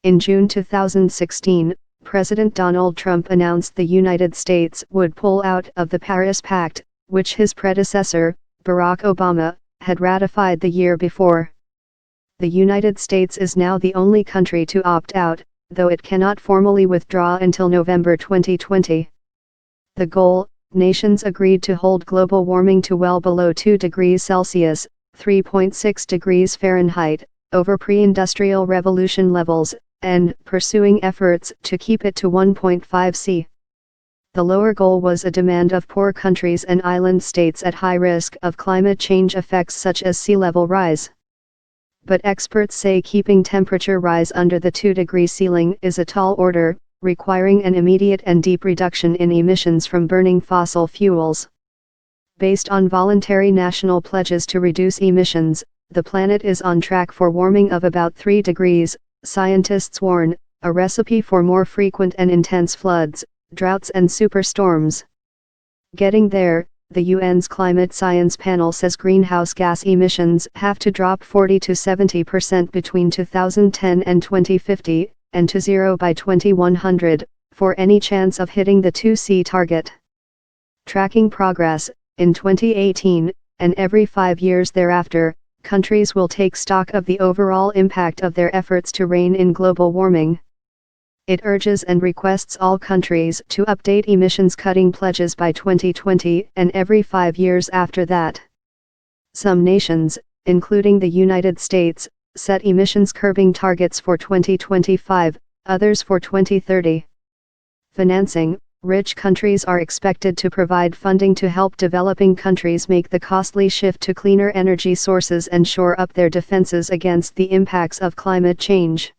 In June 2016, President Donald Trump announced the United States would pull out of the Paris Pact, which his predecessor, Barack Obama, had ratified the year before. The United States is now the only country to opt out, though it cannot formally withdraw until November 2020. The goal: nations agreed to hold global warming to well below 2 degrees Celsius, 3.6 degrees Fahrenheit, over pre-industrial revolution levels, and pursuing efforts to keep it to 1.5 C. The lower goal was a demand of poor countries and island states at high risk of climate change effects such as sea level rise. But experts say keeping temperature rise under the 2-degree ceiling is a tall order, requiring an immediate and deep reduction in emissions from burning fossil fuels. Based on voluntary national pledges to reduce emissions, the planet is on track for warming of about 3 degrees, scientists warn, a recipe for more frequent and intense floods, droughts and superstorms. Getting there, the UN's Climate Science Panel says greenhouse gas emissions have to drop 40 to 70% between 2010 and 2050, and to zero by 2100, for any chance of hitting the 2C target. Tracking progress: in 2018, and every 5 years thereafter, countries will take stock of the overall impact of their efforts to rein in global warming. It urges and requests all countries to update emissions cutting pledges by 2020 and every 5 years after that. Some nations, including the United States, set emissions curbing targets for 2025, others for 2030. Financing: rich countries are expected to provide funding to help developing countries make the costly shift to cleaner energy sources and shore up their defenses against the impacts of climate change.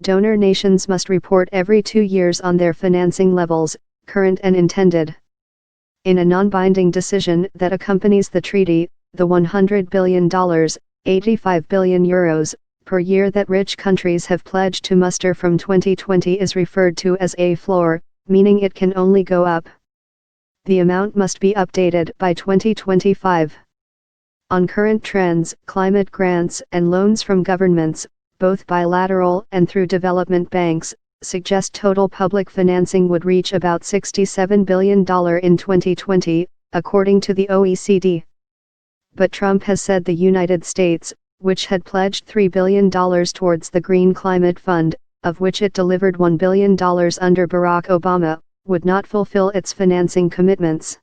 Donor nations must report every 2 years on their financing levels, current and intended. In a non-binding decision that accompanies the treaty, the $100 billion, 85 billion euros, per year that rich countries have pledged to muster from 2020 is referred to as a floor, meaning it can only go up. The amount must be updated by 2025. On current trends, climate grants and loans from governments, both bilateral and through development banks, suggest total public financing would reach about $67 billion in 2020, according to the OECD. But Trump has said the United States, which had pledged $3 billion towards the Green Climate Fund, of which it delivered $1 billion under Barack Obama, would not fulfill its financing commitments.